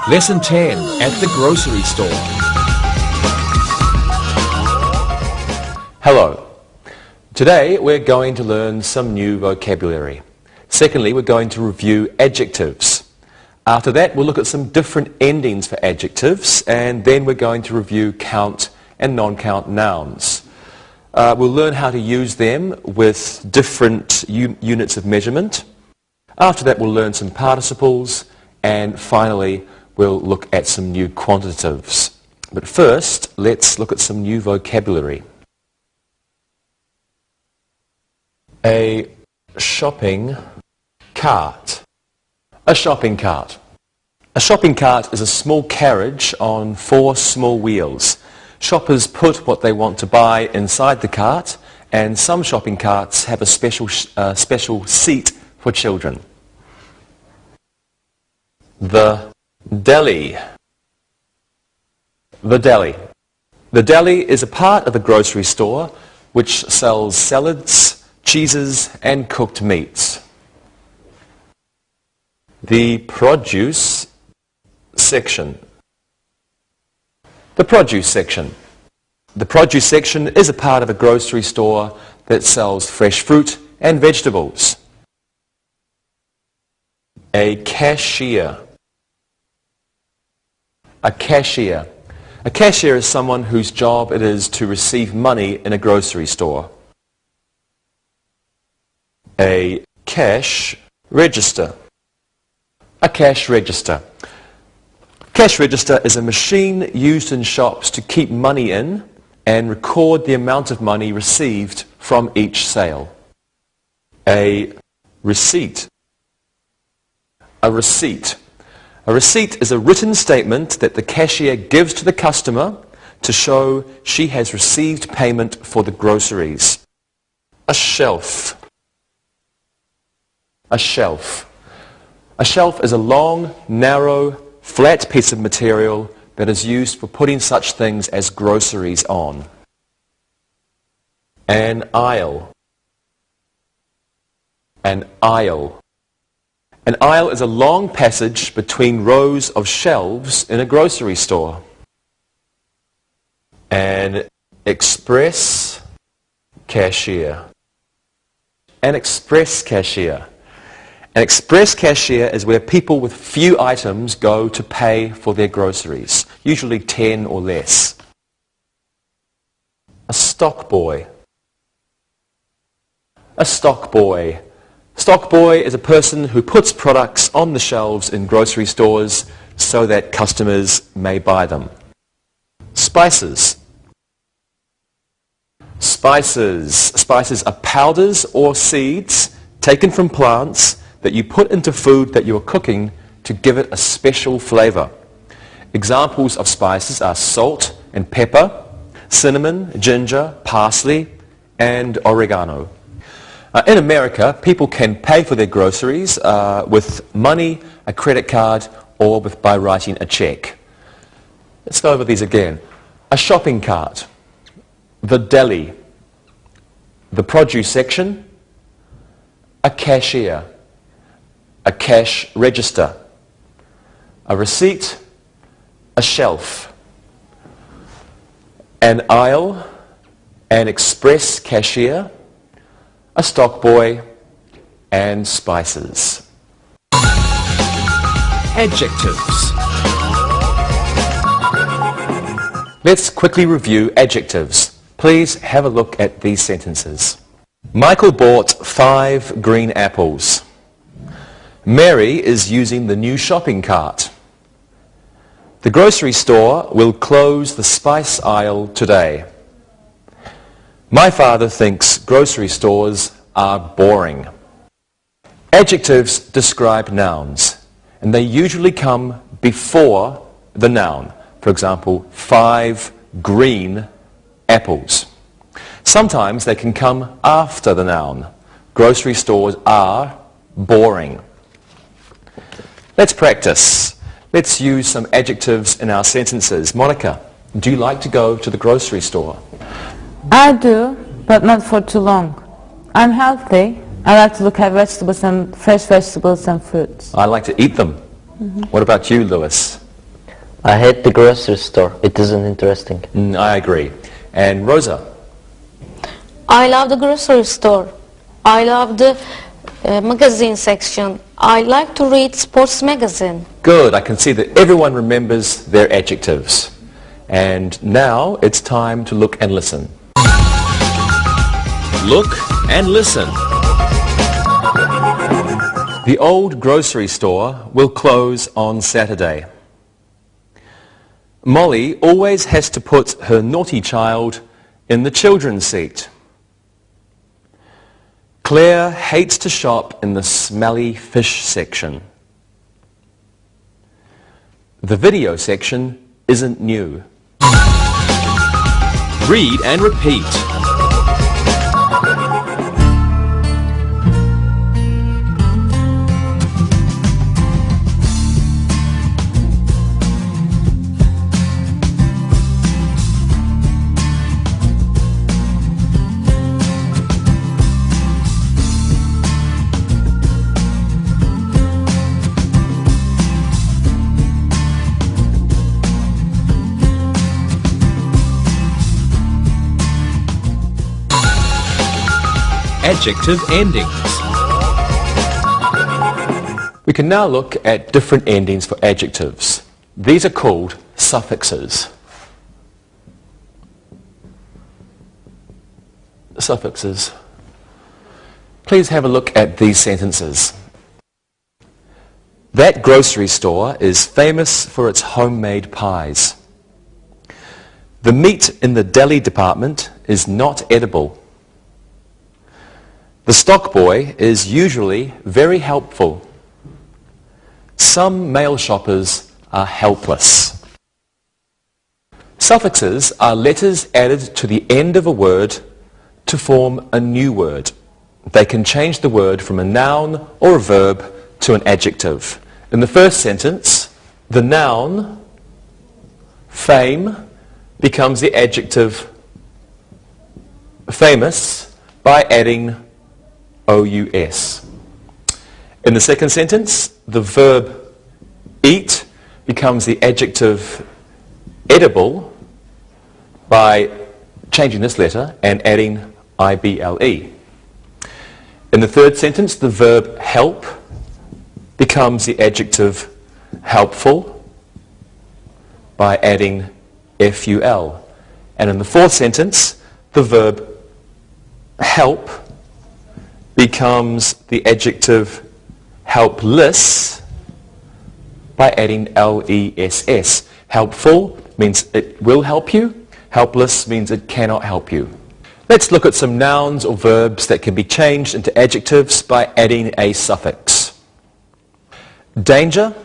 Lesson 10 at the grocery store. Hello. Today we're going to learn some new vocabulary. Secondly, we're going to review adjectives. After that, we'll look at some different endings for adjectives, and then we're going to review count and non-count nouns. We'll learn how to use them with different units of measurement. After that, we'll learn some participles, and finally, we'll look at some new quantitatives. But first, let's look at some new vocabulary. A shopping cart. A shopping cart. A shopping cart is a small carriage on 4 small wheels. Shoppers put what they want to buy inside the cart, and some shopping carts have a special seat for children. The deli. The deli. The deli is a part of a grocery store which sells salads, cheeses, and cooked meats. The produce section. The produce section. The produce section is a part of a grocery store that sells fresh fruit and vegetables. A cashier. A cashier. A cashier is someone whose job it is to receive money in a grocery store. A cash register. A cash register. Cash register is a machine used in shops to keep money in and record the amount of money received from each sale. A receipt. A receipt. A receipt is a written statement that the cashier gives to the customer to show she has received payment for the groceries. A shelf. A shelf. A shelf is a long, narrow, flat piece of material that is used for putting such things as groceries on. An aisle. An aisle. An aisle is a long passage between rows of shelves in a grocery store. An express cashier. An express cashier. An express cashier is where people with few items go to pay for their groceries, usually 10 or less. A stock boy. A stock boy. Stock boy is a person who puts products on the shelves in grocery stores so that customers may buy them. Spices. Spices. Spices are powders or seeds taken from plants that you put into food that you are cooking to give it a special flavor. Examples of spices are salt and pepper, cinnamon, ginger, parsley, and oregano. In America, people can pay for their groceries with money, a credit card, or by writing a check. Let's go over these again. A shopping cart, the deli, the produce section, a cashier, a cash register, a receipt, a shelf, an aisle, an express cashier, a stock boy, and spices. Adjectives. Let's quickly review adjectives. Please have a look at these sentences. Michael bought 5 green apples. Mary is using the new shopping cart. The grocery store will close the spice aisle today. My father thinks grocery stores are boring. Adjectives describe nouns, and they usually come before the noun. For example, 5 green apples. Sometimes they can come after the noun. Grocery stores are boring. Let's practice. Let's use some adjectives in our sentences. Monica, do you like to go to the grocery store? I do, but not for too long. I'm healthy. I like to look at vegetables and fresh vegetables and fruits. I like to eat them. What about you, Lewis? I hate the grocery store. It isn't interesting. I agree. And Rosa? I love the grocery store. I love the magazine section. I like to read sports magazine. Good. I can see that everyone remembers their adjectives. And now it's time to look and listen. Look and listen. The old grocery store will close on Saturday. Molly always has to put her naughty child in the children's seat. Claire hates to shop in the smelly fish section. The video section isn't new. Read and repeat. Adjective endings. We can now look at different endings for adjectives. These are called suffixes. Suffixes. Please have a look at these sentences. That grocery store is famous for its homemade pies. The meat in the deli department is not edible. The stock boy is usually very helpful. Some male shoppers are helpless. Suffixes are letters added to the end of a word to form a new word. They can change the word from a noun or a verb to an adjective. In the first sentence, the noun fame becomes the adjective famous by adding O-U-S. In the second sentence, the verb eat becomes the adjective edible by changing this letter and adding I-B-L-E. In the third sentence, the verb help becomes the adjective helpful by adding F-U-L. And in the fourth sentence, the verb help becomes the adjective helpless by adding L-E-S-S. Helpful means it will help you. Helpless means it cannot help you. Let's look at some nouns or verbs that can be changed into adjectives by adding a suffix. Danger,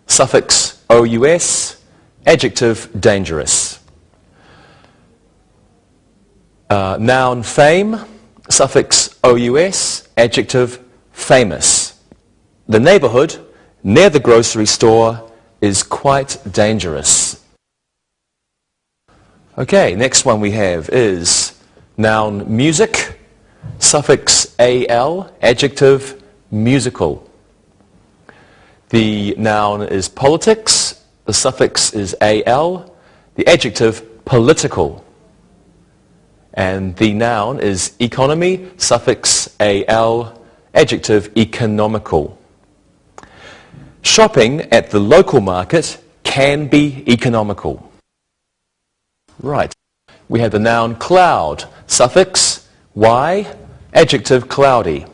suffix O-U-S, adjective dangerous. Noun fame, suffix O-U-S, adjective famous. The neighborhood near the grocery store is quite dangerous. Okay, next one we have is noun music, suffix al, adjective musical. The noun is politics, the suffix is al, the adjective political. And the noun is economy, suffix al, adjective economical. Shopping at the local market can be economical. Right. We have the noun cloud, suffix y, adjective cloudy.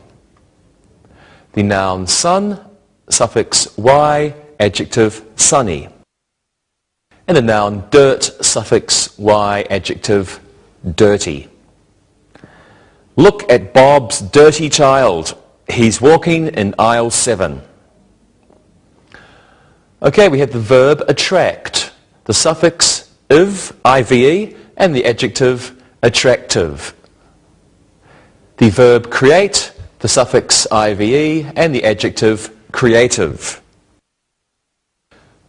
The noun sun, suffix y, adjective sunny. And the noun dirt, suffix y, adjective dirty. Look at Bob's dirty child. He's walking in aisle 7. Okay, we have the verb attract, the suffix ive, I-V-E, and the adjective attractive. The verb create, the suffix IVE, and the adjective creative.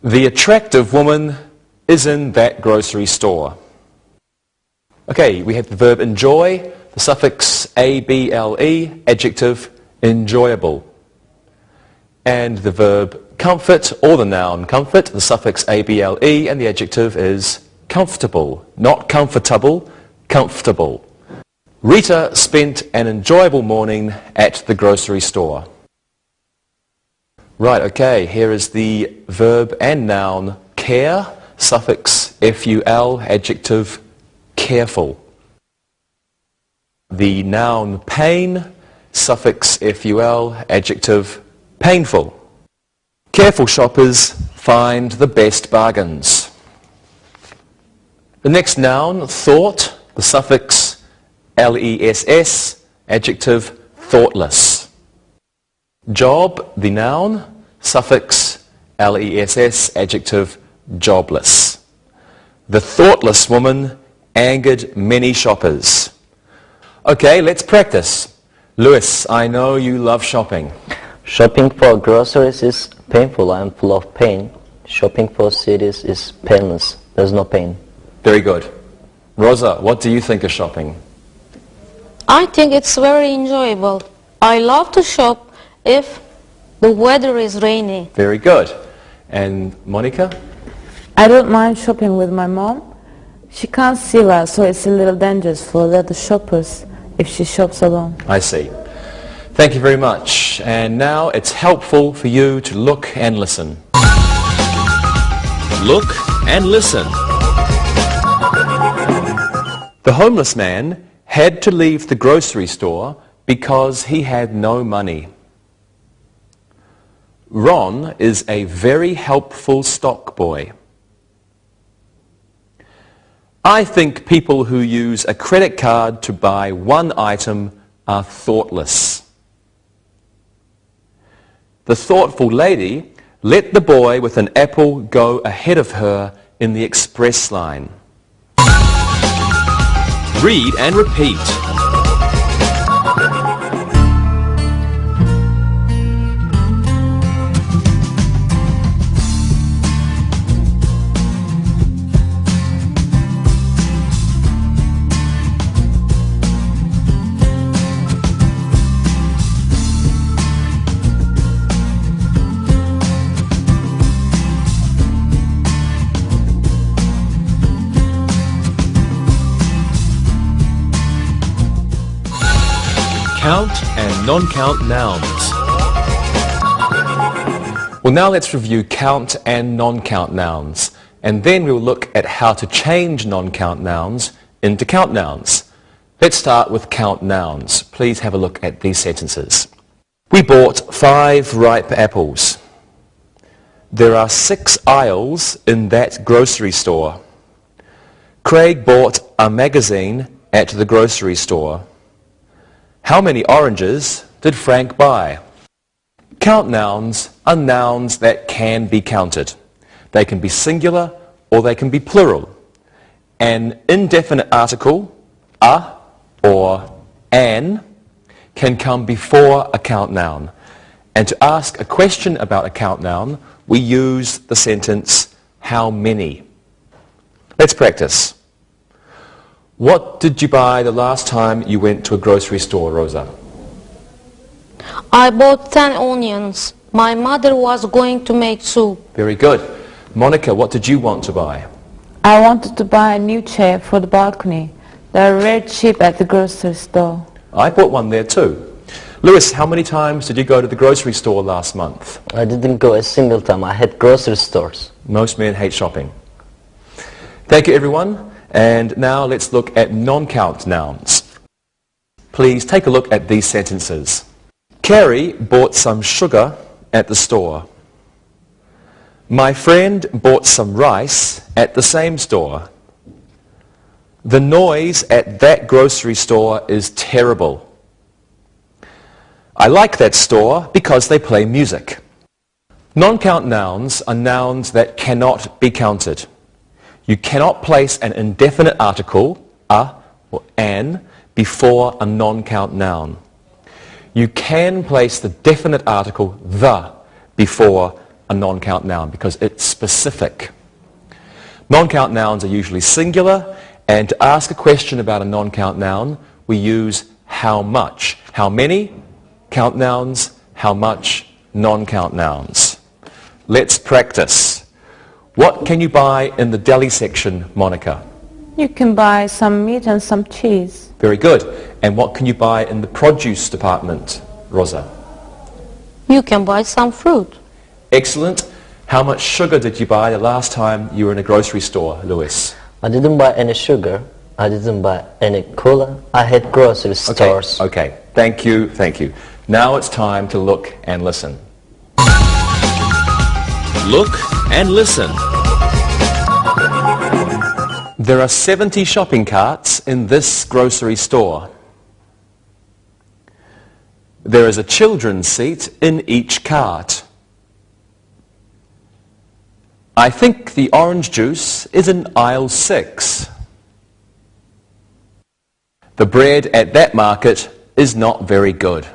The attractive woman is in that grocery store. Okay, we have the verb enjoy, the suffix able, adjective enjoyable. And the verb comfort or the noun comfort, the suffix able, and the adjective is comfortable. Not comfortable, comfortable. Rita spent an enjoyable morning at the grocery store. Right, okay, here is the verb and noun care, suffix ful, adjective careful. The noun pain, suffix ful, adjective painful. Careful shoppers find the best bargains. The next noun, thought, the suffix less, adjective thoughtless. Job, the noun, suffix less, adjective jobless. The thoughtless woman angered many shoppers. Okay, let's practice. Lewis, I know you love shopping. Shopping for groceries is painful. I am full of pain. Shopping for CDs is painless. There's no pain. Very good. Rosa, what do you think of shopping? I think it's very enjoyable. I love to shop if the weather is rainy. Very good. And Monica? I don't mind shopping with my mom. She can't see well, so it's a little dangerous for the other shoppers if she shops alone. I see. Thank you very much. And now it's helpful for you to look and listen. Look and listen. The homeless man had to leave the grocery store because he had no money. Ron is a very helpful stock boy. I think people who use a credit card to buy one item are thoughtless. The thoughtful lady let the boy with an apple go ahead of her in the express line. Read and repeat. Count and non-count nouns. Well, now let's review count and non-count nouns, and then we'll look at how to change non-count nouns into count nouns. Let's start with count nouns. Please have a look at these sentences. We bought 5 ripe apples. There are 6 aisles in that grocery store. Craig bought a magazine at the grocery store. How many oranges did Frank buy? Count nouns are nouns that can be counted. They can be singular or they can be plural. An indefinite article, a or an, can come before a count noun. And to ask a question about a count noun, we use the sentence, how many? Let's practice. What did you buy the last time you went to a grocery store, Rosa? I bought 10 onions. My mother was going to make soup. Very good. Monica, what did you want to buy? I wanted to buy a new chair for the balcony. They're very cheap at the grocery store. I bought one there too. Lewis, how many times did you go to the grocery store last month? I didn't go a single time. I had grocery stores. Most men hate shopping. Thank you, everyone. And now let's look at non-count nouns. Please take a look at these sentences. Carrie bought some sugar at the store. My friend bought some rice at the same store. The noise at that grocery store is terrible. I like that store because they play music. Non-count nouns are nouns that cannot be counted. You cannot place an indefinite article, a or an, before a non-count noun. You can place the definite article, the, before a non-count noun because it's specific. Non-count nouns are usually singular, and to ask a question about a non-count noun, we use how much. How many? Count nouns. How much? Non-count nouns. let's practice. What can you buy in the deli section, Monica? You can buy some meat and some cheese. Very good. And what can you buy in the produce department, Rosa? You can buy some fruit. Excellent. How much sugar did you buy the last time you were in a grocery store, Lewis? I didn't buy any sugar. I didn't buy any cola. I had grocery stores. Okay. Thank you. Thank you. Now it's time to look and listen. Look and listen. There are 70 shopping carts in this grocery store. There is a children's seat in each cart. I think the orange juice is in aisle 6. The bread at that market is not very good.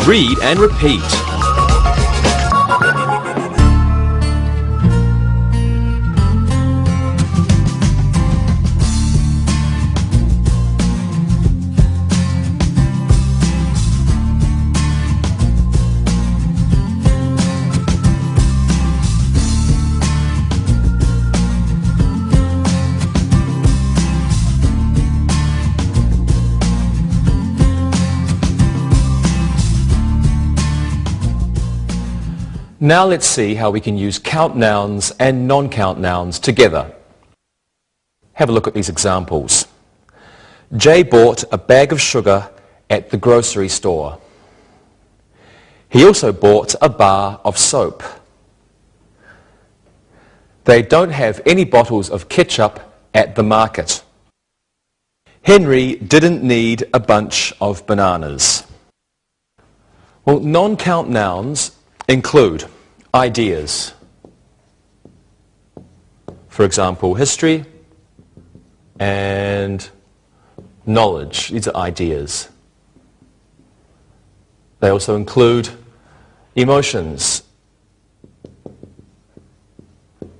Read and repeat. Now let's see how we can use count nouns and non-count nouns together. Have a look at these examples. Jay bought a bag of sugar at the grocery store. He also bought a bar of soap. They don't have any bottles of ketchup at the market. Henry didn't need a bunch of bananas. Well, non-count nouns include ideas. For example, history and knowledge. These are ideas. They also include emotions.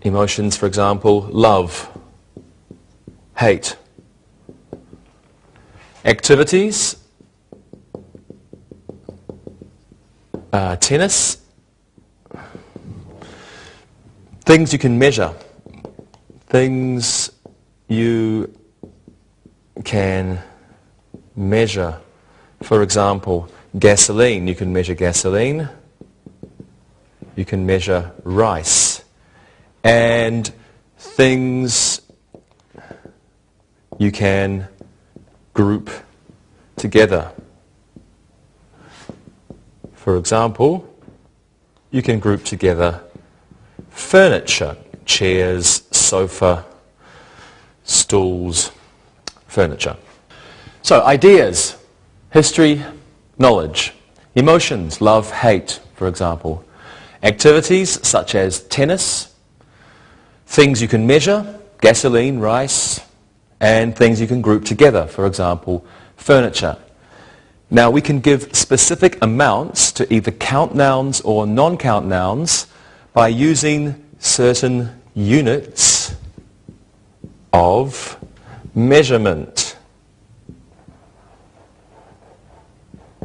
Emotions, for example, love, hate. Activities, tennis. Things you can measure. Things you can measure. For example, gasoline. You can measure gasoline. You can measure rice. And things you can group together. For example, you can group together furniture, chairs, sofa, stools, furniture. So ideas, history, knowledge, emotions, love, hate, for example. Activities such as tennis, things you can measure, gasoline, rice, and things you can group together, for example, furniture. Now we can give specific amounts to either count nouns or non-count nouns by using certain units of measurement.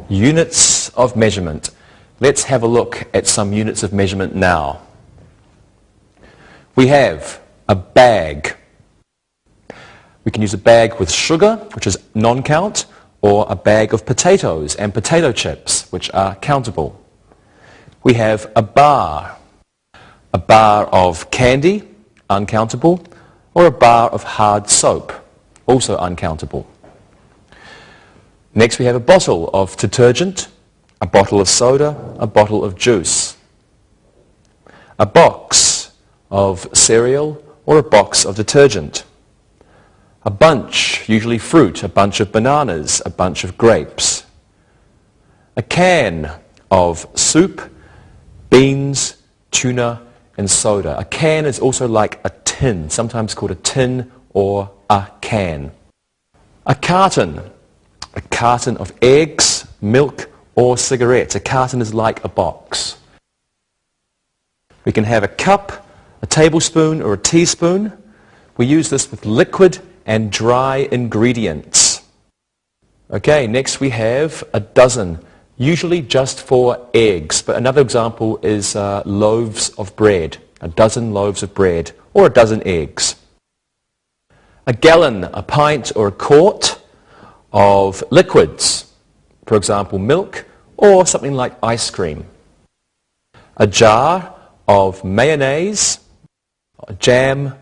Units of measurement. Let's have a look at some units of measurement now. We have a bag. We can use a bag with sugar, which is non-count, or a bag of potatoes and potato chips, which are countable. We have a bar of candy, uncountable, or a bar of hard soap, also uncountable. Next we have a bottle of detergent, a bottle of soda, a bottle of juice. A box of cereal or a box of detergent. A bunch, usually fruit, a bunch of bananas, a bunch of grapes. A can of soup, beans, tuna, and soda. A can is also like a tin, sometimes called a tin or a can. A carton of eggs, milk, or cigarettes. A carton is like a box. We can have a cup, a tablespoon, or a teaspoon. We use this with liquid and dry ingredients. Okay, next we have a dozen usually just for eggs, but another example is loaves of bread, a dozen loaves of bread, or a dozen eggs. A gallon, a pint, or a quart of liquids, for example milk, or something like ice cream. A jar of mayonnaise, a jam,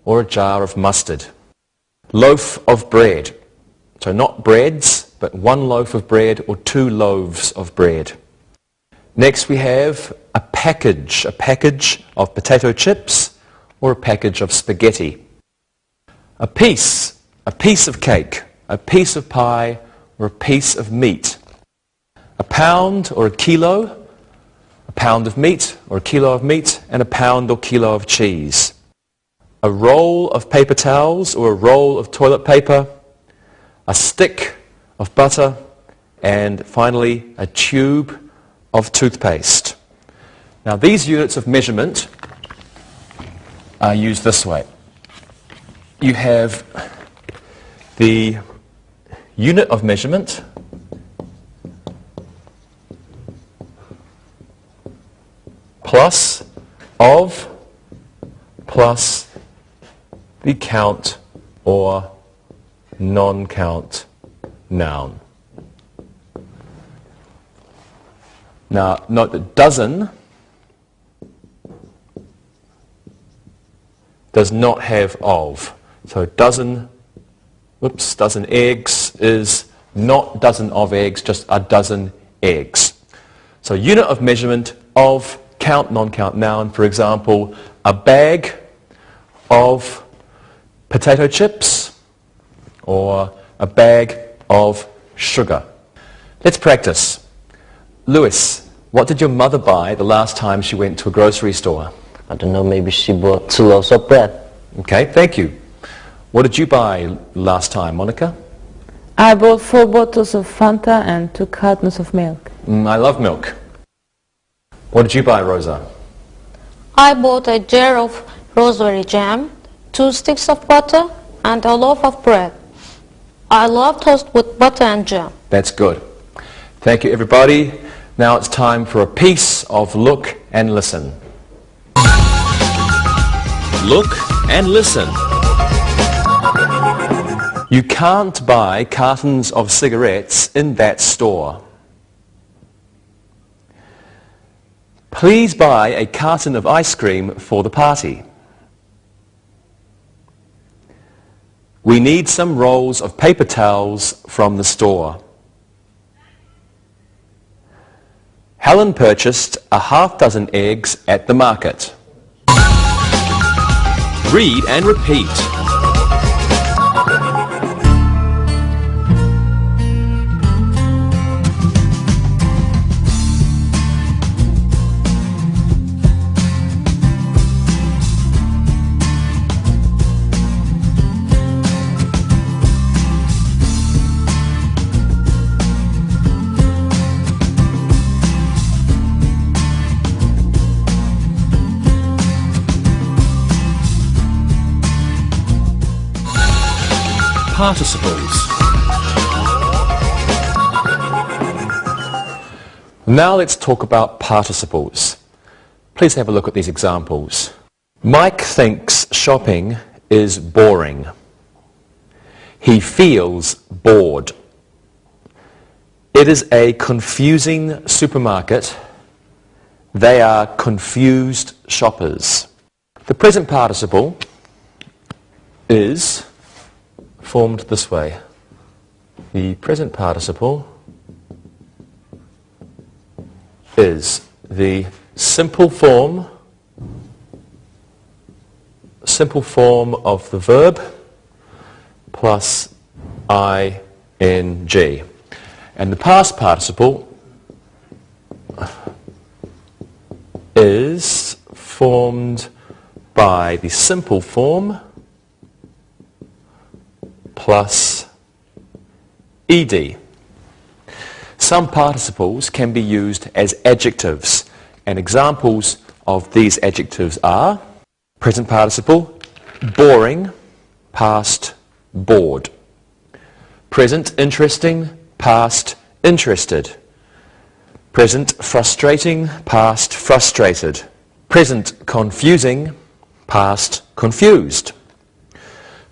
or a jar of mustard. Loaf of bread, so not breads, but one loaf of bread or two loaves of bread. Next we have a package of potato chips or a package of spaghetti. A piece of cake, a piece of pie, or a piece of meat. A pound or a kilo, a pound of meat or a kilo of meat, and a pound or kilo of cheese. A roll of paper towels or a roll of toilet paper, a stick of butter, and finally a tube of toothpaste. Now these units of measurement are used this way. You have the unit of measurement plus of plus the count or non-count noun. Now note that dozen does not have of. So dozen eggs is not dozen of eggs, just a dozen eggs. So unit of measurement of count, non-count noun, for example, a bag of potato chips or a bag of sugar. Let's practice. Lewis, what did your mother buy the last time she went to a grocery store? I don't know, maybe she bought 2 loaves of bread. Okay, thank you. What did you buy last time, Monica? I bought 4 bottles of Fanta and 2 cartons of milk. I love milk. What did you buy, Rosa? I bought a jar of raspberry jam, 2 sticks of butter, and a loaf of bread. I love toast with butter and jam. That's good. Thank you, everybody. Now it's time for a piece of Look and Listen. Look and listen. You can't buy cartons of cigarettes in that store. Please buy a carton of ice cream for the party. We need some rolls of paper towels from the store. Helen purchased a half-dozen eggs at the market. Read and repeat. Participles. Now let's talk about participles. Please have a look at these examples. Mike thinks shopping is boring. He feels bored. It is a confusing supermarket. They are confused shoppers. The present participle is formed this way. The present participle is the simple form of the verb plus ing. And the past participle is formed by the simple form plus ed. Some participles can be used as adjectives, and examples of these adjectives are present participle, boring, past, bored. Present, interesting, past, interested. Present frustrating, past frustrated. Present confusing, past confused.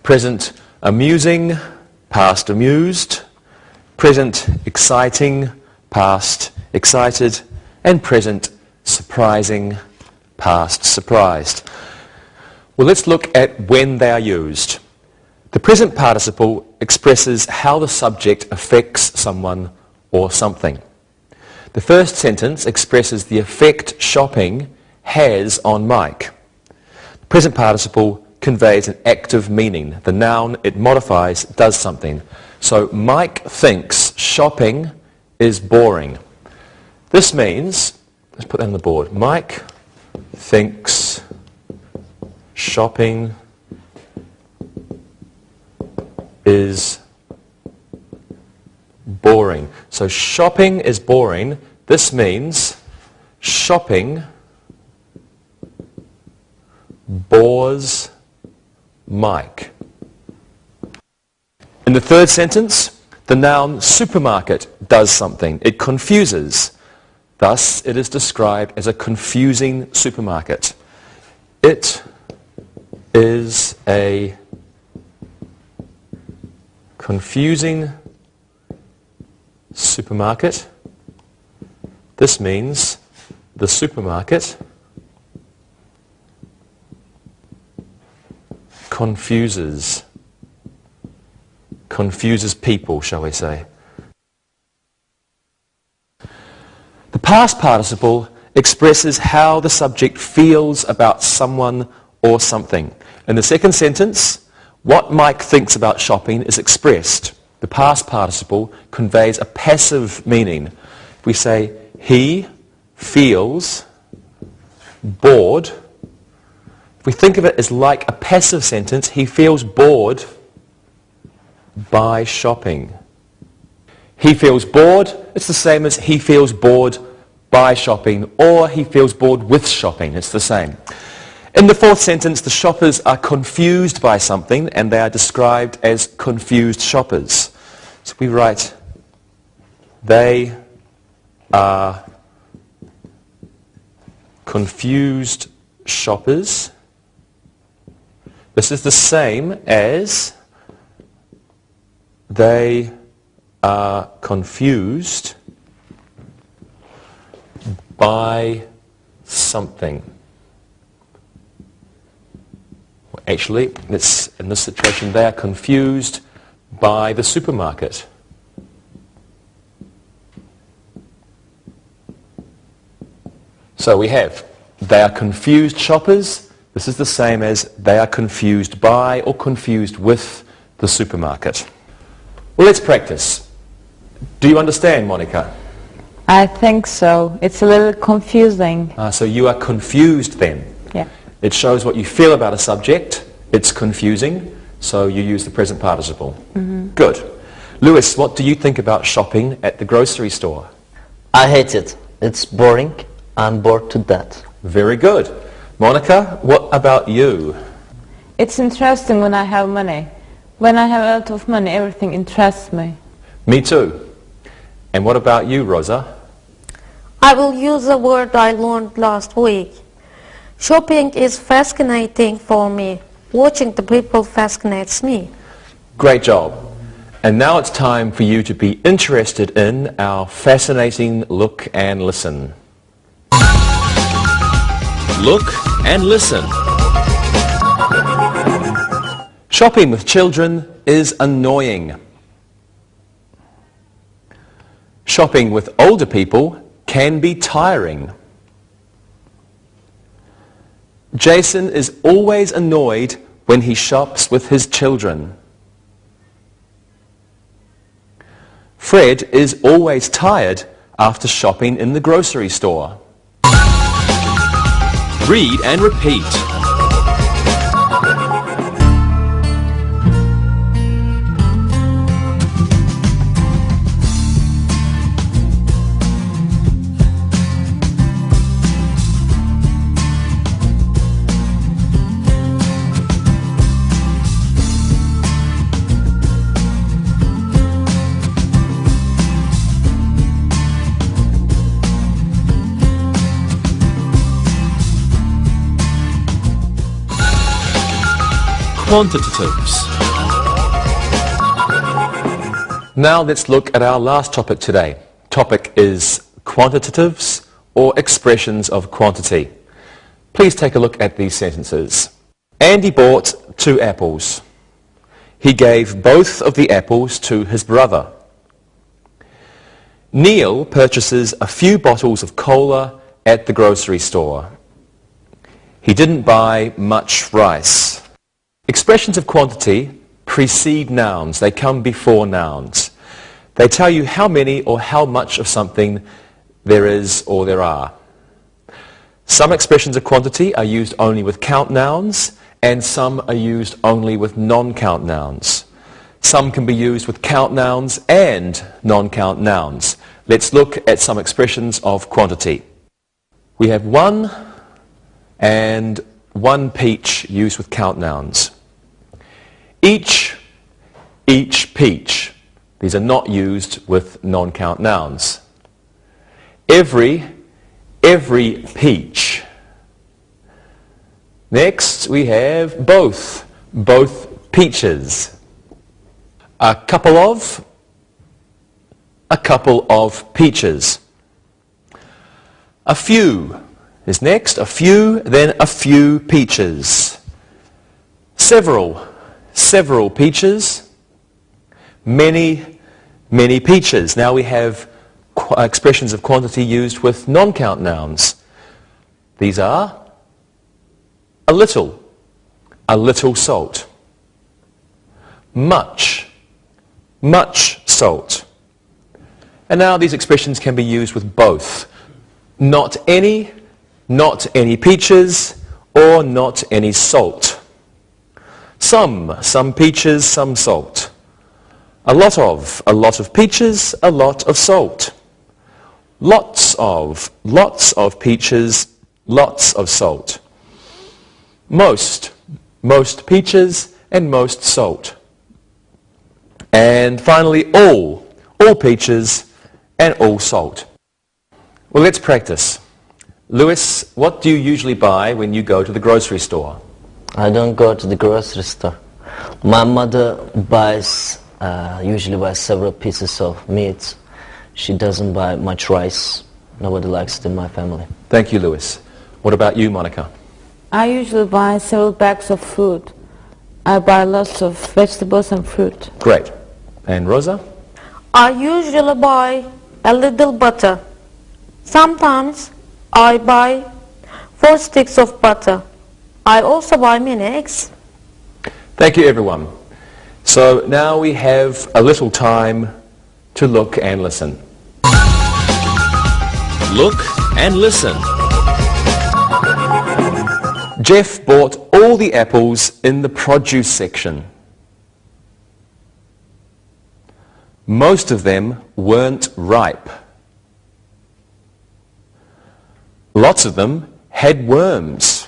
Present amusing, past amused. Present exciting, past excited. And present surprising, past surprised. Well, let's look at when they are used. The present participle expresses how the subject affects someone or something. The first sentence expresses the effect shopping has on Mike. The present participle conveys an active meaning. The noun it modifies does something. So Mike thinks shopping is boring. This means, let's put that on the board. Mike thinks shopping is boring. So shopping is boring. This means shopping bores Mike. In the third sentence, the noun supermarket does something. It confuses. Thus, it is described as a confusing supermarket. It is a confusing supermarket. This means the supermarket confuses people, shall we say. The past participle expresses how the subject feels about someone or something. In the second sentence, what Mike thinks about shopping is expressed. The past participle conveys a passive meaning. If we say, he feels bored, if we think of it as like a passive sentence, he feels bored by shopping. He feels bored, it's the same as he feels bored by shopping, or he feels bored with shopping, it's the same. In the fourth sentence, the shoppers are confused by something, and they are described as confused shoppers. So we write, they are confused shoppers. This is the same as they are confused by something. Actually, in this situation, they are confused by the supermarket. So we have, they are confused shoppers. This is the same as they are confused by or confused with the supermarket. Well, let's practice. Do you understand, Monica? I think so. It's a little confusing. So you are confused then. Yeah. It shows what you feel about a subject. It's confusing, so you use the present participle. Good. Lewis, what do you think about shopping at the grocery store? I hate it. It's boring. I'm bored to death. Very good. Monica, what about you? It's interesting when I have money. When I have a lot of money, everything interests me. Me too. And what about you, Rosa? I will use a word I learned last week. Shopping is fascinating for me. Watching the people fascinates me. Great job. And now it's time for you to be interested in our fascinating Look and Listen. Look and listen. Shopping with children is annoying. Shopping with older people can be tiring. Jason is always annoyed when he shops with his children. Fred is always tired after shopping in the grocery store. Read and repeat. quantitatives. Now let's look at our last topic today. Topic is quantitatives or expressions of quantity. Please take a look at these sentences. Andy bought 2 apples. He gave both of the apples to his brother. Neil purchases a few bottles of cola at the grocery store. He didn't buy much rice. Expressions of quantity precede nouns. They come before nouns. They tell you how many or how much of something there is or there are. Some expressions of quantity are used only with count nouns, and some are used only with non-count nouns. Some can be used with count nouns and non-count nouns. Let's look at some expressions of quantity. We have 1 and 1 peach used with count nouns. Each peach. These are not used with non-count nouns. Every peach. Next we have both peaches. A couple of peaches. A few is next. A few, then a few peaches. Several peaches. Many peaches. Now we have expressions of quantity used with non-count nouns. These are a little salt. Much salt. And now these expressions can be used with both. Not any peaches, or not any salt. Some peaches, some salt. A lot of peaches, a lot of salt. Lots of peaches, lots of salt. Most peaches and most salt. And finally, all peaches and all salt. Well, let's practice. Lewis, what do you usually buy when you go to the grocery store? I don't go to the grocery store. My mother usually buys several pieces of meat. She doesn't buy much rice. Nobody likes it in my family. Thank you, Lewis. What about you, Monica? I usually buy several bags of fruit. I buy lots of vegetables and fruit. Great. And Rosa? I usually buy a little butter. Sometimes I buy 4 sticks of butter. I also buy many eggs. Thank you, everyone. So now we have a little time to look and listen. Look and listen. Jeff bought all the apples in the produce section. Most of them weren't ripe. Lots of them had worms.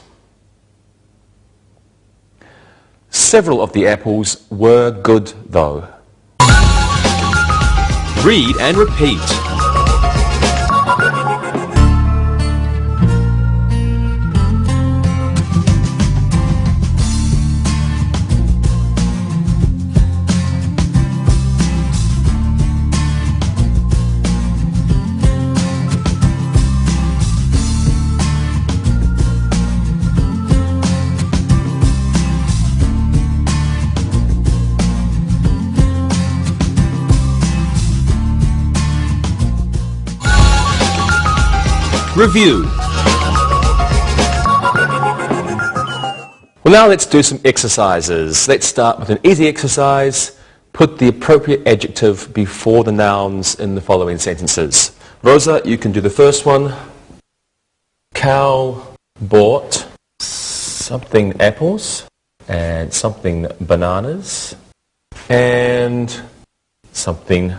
Several of the apples were good, though. Read and repeat. Review. Well, now let's do some exercises. Let's start with an easy exercise. Put the appropriate adjective before the nouns in the following sentences. Rosa, you can do the first one. Cal bought something apples and something bananas and something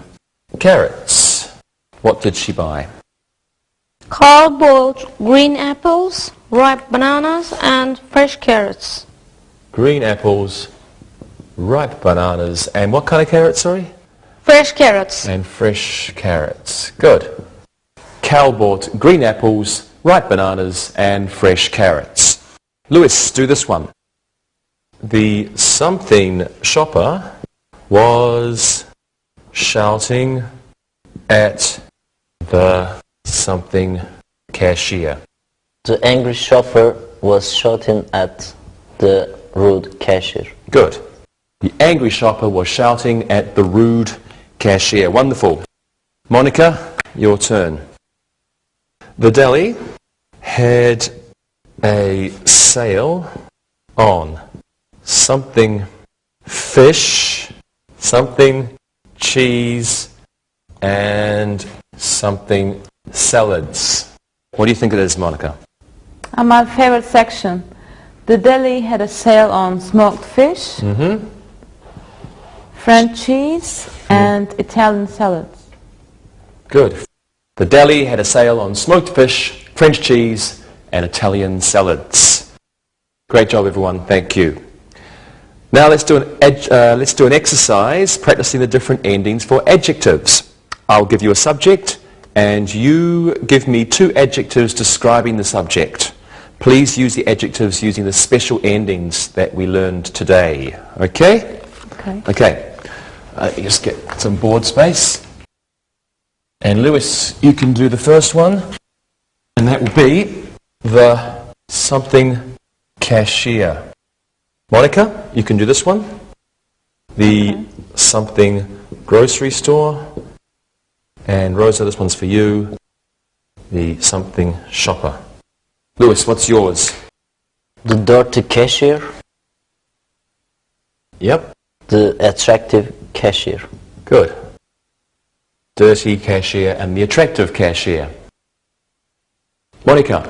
carrots. What did she buy? Carl bought green apples, ripe bananas, and fresh carrots. Green apples, ripe bananas, and what kind of carrots, sorry? Fresh carrots. And fresh carrots. Good. Cal bought green apples, ripe bananas, and fresh carrots. Lewis, do this one. the something shopper was shouting at the something cashier. The angry shopper was shouting at the rude cashier. Good. The angry shopper was shouting at the rude cashier. Wonderful. Monica, your turn. The deli had a sale on something fish, something cheese, and something salads. What do you think it is, Monica? My favorite section. The deli had a sale on smoked fish, French cheese, and Italian salads. Good. The deli had a sale on smoked fish, French cheese, and Italian salads. Great job, everyone. Thank you. Now let's do an exercise practicing the different endings for adjectives. I'll give you a subject, and you give me 2 adjectives describing the subject. Please use the adjectives using the special endings that we learned today. Okay? Okay. Okay. Just get some board space. And Lewis, you can do the first one. And that will be the something cashier. Monica, you can do this one. The something grocery store. And Rosa, this one's for you. The something shopper. Lewis, what's yours? The dirty cashier, Yep. the attractive cashier. Good. Dirty cashier and the attractive cashier. Monica.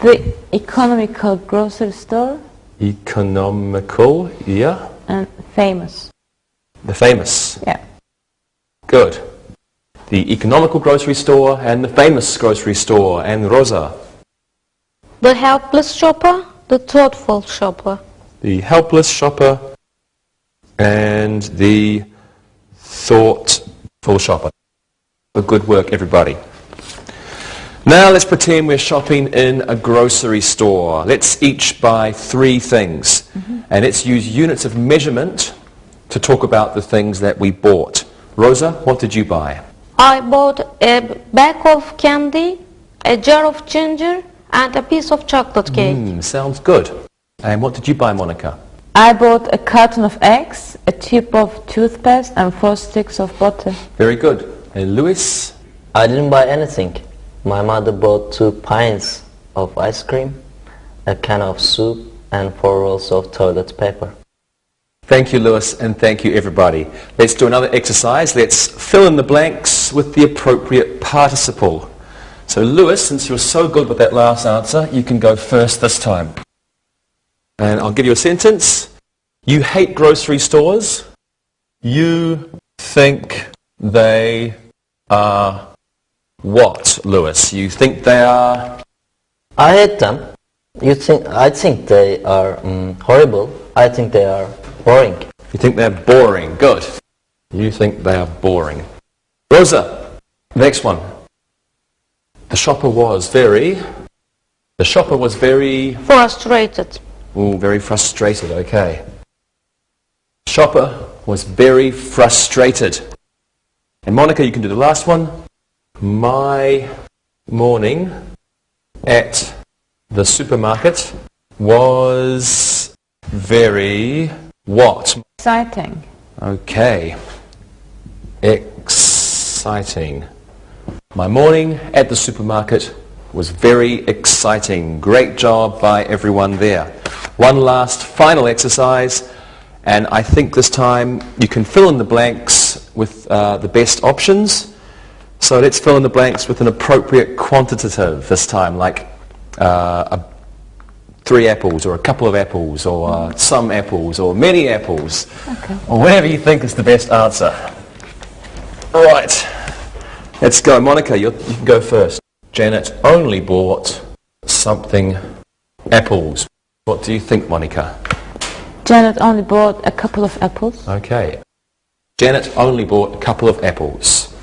The economical grocery store Economical, yeah. and famous. The famous. Yeah. Good. The economical grocery store and the famous grocery store. And Rosa. The helpless shopper, the thoughtful shopper. The helpless shopper and the thoughtful shopper. Good work, everybody. Now let's pretend we're shopping in a grocery store. Let's each buy 3 things. And let's use units of measurement to talk about the things that we bought. Rosa, what did you buy? I bought a bag of candy, a jar of ginger, and a piece of chocolate cake. Sounds good. And what did you buy, Monica? I bought a carton of eggs, a tube of toothpaste, and 4 sticks of butter. Very good. And Lewis? I didn't buy anything. My mother bought 2 pints of ice cream, a can of soup, and 4 rolls of toilet paper. Thank you, Lewis, and thank you, everybody. Let's do another exercise. Let's fill in the blanks with the appropriate participle. So, Lewis, since you're so good with that last answer, you can go first this time. And I'll give you a sentence. You hate grocery stores. You think they are what, Lewis? You think they are... I hate them. I think they are horrible. I think they are boring. You think they're boring. Good. You think they are boring. Rosa, next one. The shopper was very... Frustrated. Ooh, very frustrated, okay. Shopper was very frustrated. And Monica, you can do the last one. My morning at the supermarket was very what? Exciting. Okay. Exciting. My morning at the supermarket was very exciting. Great job by everyone there. One last final exercise, and I think this time you can fill in the blanks with the best options. So let's fill in the blanks with an appropriate quantitative this time, like 3 apples, or a couple of apples, or some apples, or many apples, or whatever you think is the best answer. Right, let's go. Monica, you can go first. Janet only bought something apples. What do you think, Monica? Janet only bought a couple of apples. Okay. Janet only bought a couple of apples.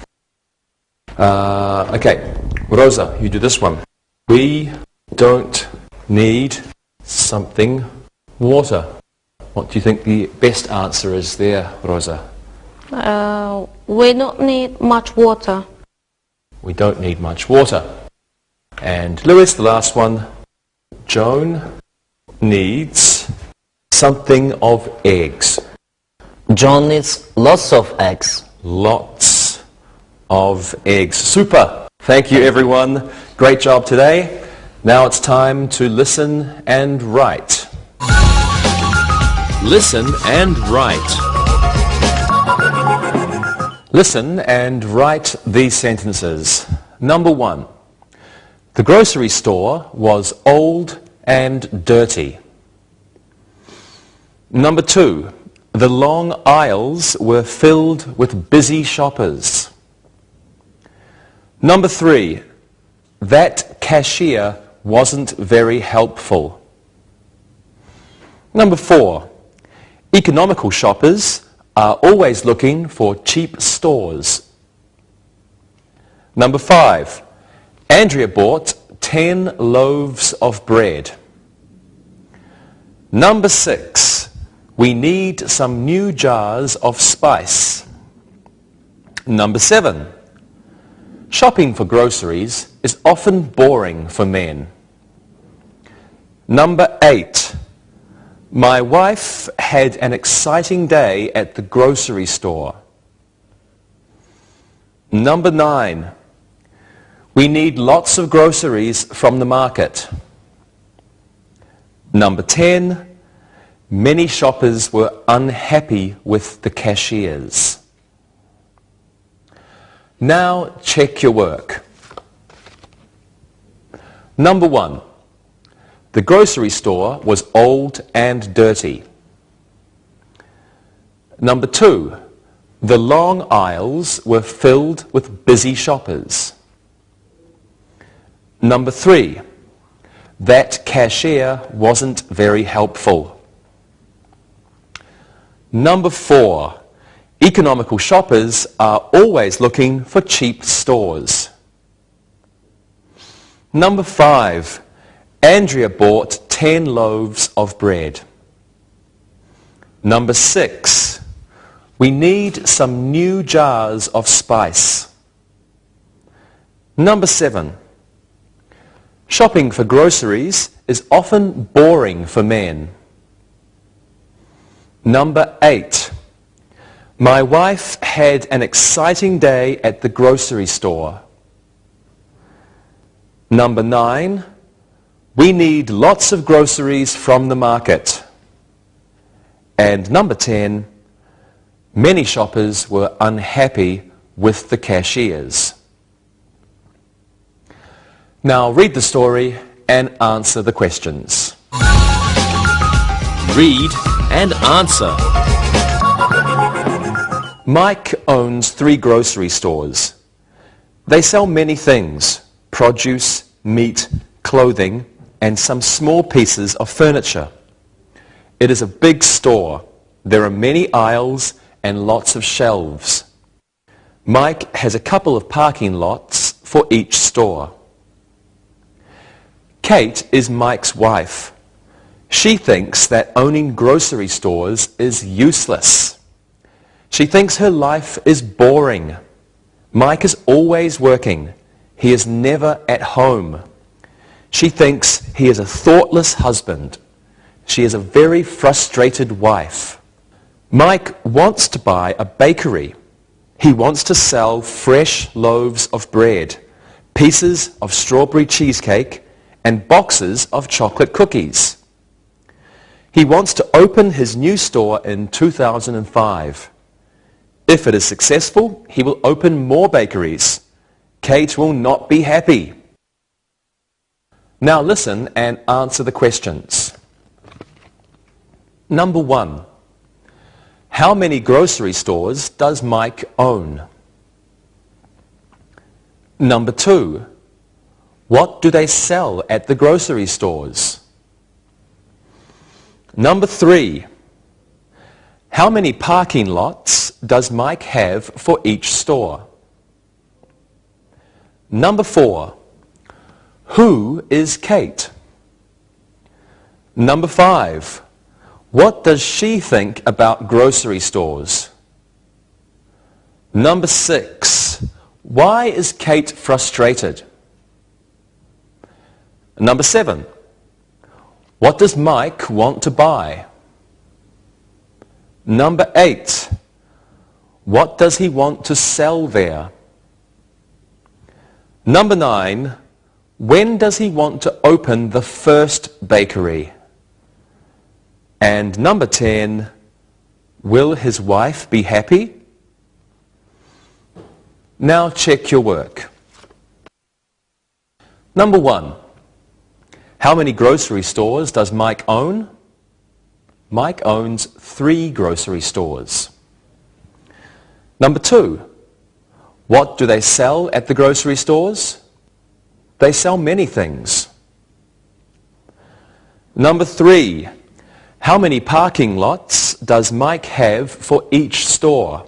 Okay, Rosa, you do this one. We don't need something water. What do you think the best answer is there, Rosa? We don't need much water. We don't need much water. And Lewis, the last one. Joan needs something of eggs. John needs lots of eggs. Lots of eggs. Super. Thank you, everyone. Great job today. Now it's time to listen and write. Listen and write. Listen and write these sentences. Number 1. The grocery store was old and dirty. Number 2. The long aisles were filled with busy shoppers. Number 3. That cashier wasn't very helpful. Number 4. Economical shoppers are always looking for cheap stores. Number 5. Andrea bought 10 loaves of bread. Number 6. We need some new jars of spice. Number 7. Shopping for groceries is often boring for men. Number 8. My wife had an exciting day at the grocery store. Number 9. We need lots of groceries from the market. Number 10. Many shoppers were unhappy with the cashiers. Now check your work. Number 1. The grocery store was old and dirty. Number 2. The long aisles were filled with busy shoppers. Number 3. That cashier wasn't very helpful. Number 4. Economical shoppers are always looking for cheap stores. Number 5. Andrea bought 10 loaves of bread. Number 6. We need some new jars of spice. Number 7. Shopping for groceries is often boring for men. Number 8. My wife had an exciting day at the grocery store. Number 9. We need lots of groceries from the market. And number 10. Many shoppers were unhappy with the cashiers. Now read the story and answer the questions. Read and answer. Mike owns 3 grocery stores. They sell many things: produce, meat, clothing, and some small pieces of furniture. It is a big store. There are many aisles and lots of shelves. Mike has a couple of parking lots for each store. Kate is Mike's wife. She thinks that owning grocery stores is useless. She thinks her life is boring. Mike is always working. He is never at home. She thinks he is a thoughtless husband. She is a very frustrated wife. Mike wants to buy a bakery. He wants to sell fresh loaves of bread, pieces of strawberry cheesecake, and boxes of chocolate cookies. He wants to open his new store in 2005. If it is successful, he will open more bakeries. Kate will not be happy. Now listen and answer the questions. Number 1. How many grocery stores does Mike own? Number 2. What do they sell at the grocery stores? Number 3. How many parking lots does Mike have for each store? Number 4. Who is Kate? Number 5. What does she think about grocery stores? Number 6. Why is Kate frustrated? Number 7. What does Mike want to buy? Number 8. What does he want to sell there? Number 9. When does he want to open the first bakery? And number 10. Will his wife be happy? Now check your work. Number 1. How many grocery stores does Mike own? Mike owns 3 grocery stores. Number 2. What do they sell at the grocery stores? They sell many things. Number 3. How many parking lots does Mike have for each store?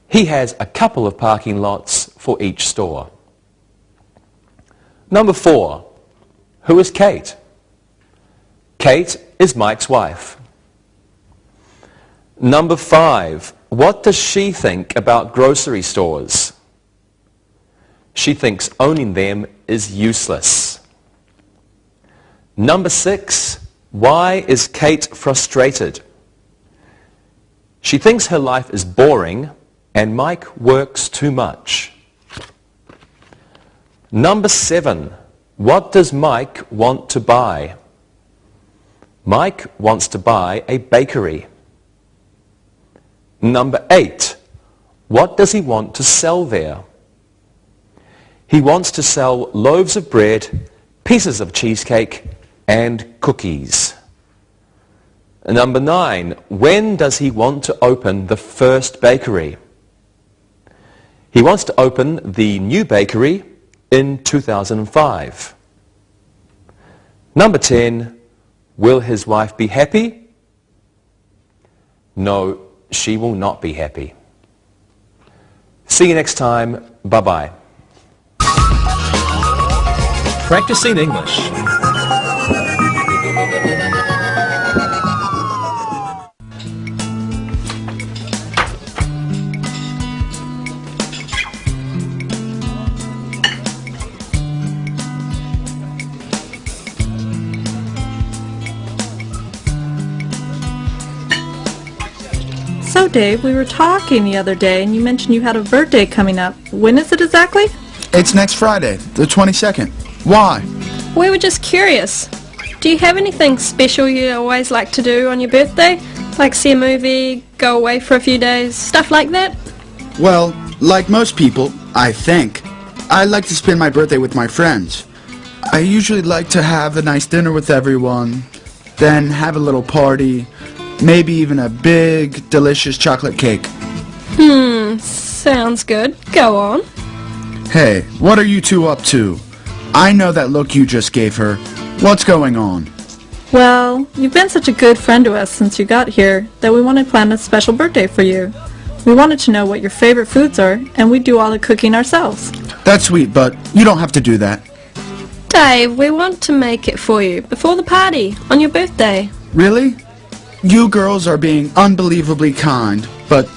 He has a couple of parking lots for each store. Number 4. Who is Kate? Kate is Mike's wife. Number 5. What does she think about grocery stores? She thinks owning them is useless. Number 6. Why is Kate frustrated? She thinks her life is boring and Mike works too much. Number 7. What does Mike want to buy? Mike wants to buy a bakery. Number 8. What does he want to sell there? He wants to sell loaves of bread, pieces of cheesecake, and cookies. Number 9. When does he want to open the first bakery? He wants to open the new bakery in 2005. Number 10. Will his wife be happy? No, she will not be happy. See you next time. Bye-bye. Practicing English. So Dave, we were talking the other day and you mentioned you had a birthday coming up. When is it exactly? It's next Friday, the 22nd. Why? We were just curious. Do you have anything special you always like to do on your birthday? Like see a movie, go away for a few days, stuff like that? Well, like most people, I think, I like to spend my birthday with my friends. I usually like to have a nice dinner with everyone, then have a little party, maybe even a big, delicious chocolate cake. Sounds good. Go on. Hey, what are you two up to? I know that look you just gave her. What's going on? Well, you've been such a good friend to us since you got here that we want to plan a special birthday for you. We wanted to know what your favorite foods are, and we do all the cooking ourselves. That's sweet, but you don't have to do that. Dave, we want to make it for you before the party on your birthday. Really? You girls are being unbelievably kind, but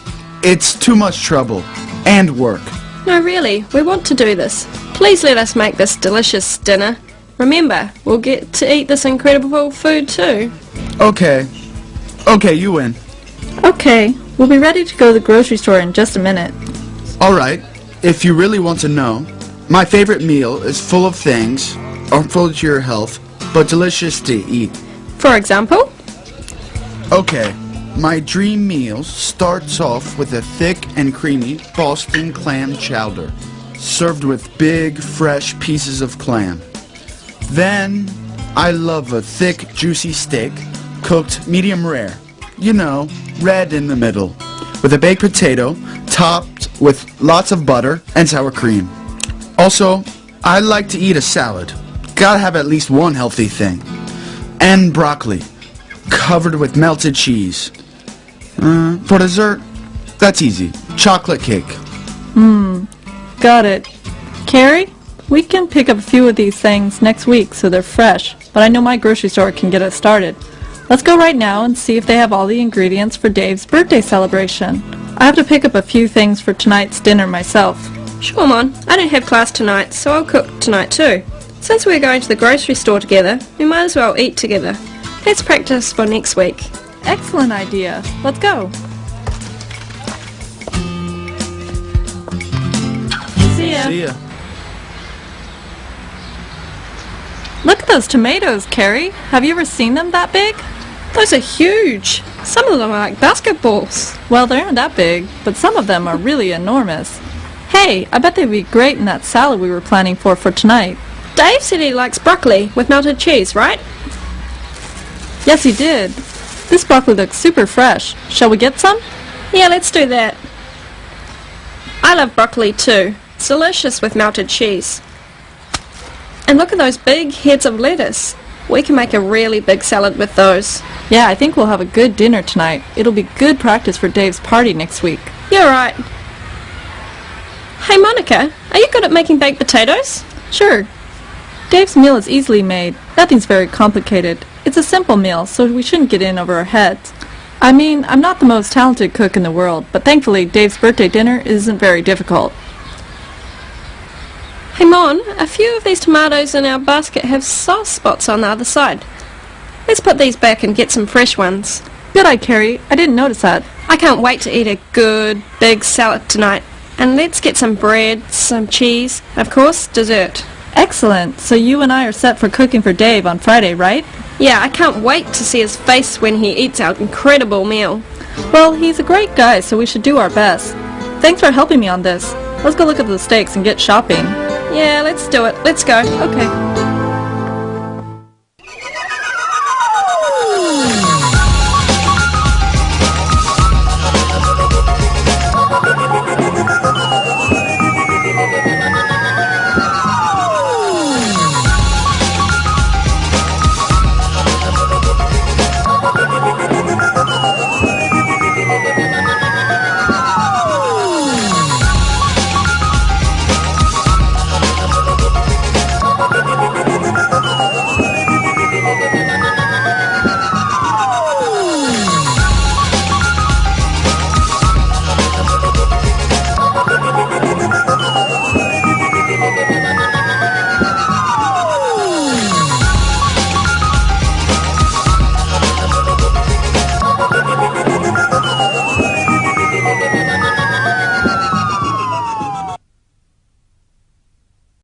it's too much trouble and work. No, really, we want to do this. Please let us make this delicious dinner. Remember, we'll get to eat this incredible food too. Okay. Okay, you win. Okay, we'll be ready to go to the grocery store in just a minute. Alright, if you really want to know, my favorite meal is full of things, harmful to your health, but delicious to eat. For example? Okay, my dream meal starts off with a thick and creamy Boston clam chowder, served with big, fresh pieces of clam. Then, I love a thick, juicy steak, cooked medium rare. You know, red in the middle, with a baked potato, topped with lots of butter and sour cream. Also, I like to eat a salad. Gotta have at least one healthy thing. And broccoli, covered with melted cheese. For dessert, that's easy. Chocolate cake. Got it. Carrie, we can pick up a few of these things next week so they're fresh, but I know my grocery store can get us started. Let's go right now and see if they have all the ingredients for Dave's birthday celebration. I have to pick up a few things for tonight's dinner myself. Sure, Mon. I don't have class tonight, so I'll cook tonight too. Since we're going to the grocery store together, we might as well eat together. Let's practice for next week. Excellent idea. Let's go. See ya. See ya. Look at those tomatoes, Carrie. Have you ever seen them that big? Those are huge. Some of them are like basketballs. Well, they aren't that big, but some of them are really enormous. Hey, I bet they'd be great in that salad we were planning for tonight. Dave said he likes broccoli with melted cheese, right? Yes, he did. This broccoli looks super fresh. Shall we get some? Yeah, let's do that. I love broccoli too. It's delicious with melted cheese. And look at those big heads of lettuce. We can make a really big salad with those. Yeah, I think we'll have a good dinner tonight. It'll be good practice for Dave's party next week. You're right. Hey Monica, are you good at making baked potatoes? Sure. Dave's meal is easily made. Nothing's very complicated. It's a simple meal, so we shouldn't get in over our heads. I mean, I'm not the most talented cook in the world, but thankfully Dave's birthday dinner isn't very difficult. Hey Mon, a few of these tomatoes in our basket have soft spots on the other side. Let's put these back and get some fresh ones. Good eye, Carrie. I didn't notice that. I can't wait to eat a good, big salad tonight. And let's get some bread, some cheese, of course, dessert. Excellent. So you and I are set for cooking for Dave on Friday, right? Yeah, I can't wait to see his face when he eats our incredible meal. Well, he's a great guy, so we should do our best. Thanks for helping me on this. Let's go look at the steaks and get shopping. Yeah, let's do it. Let's go. Okay.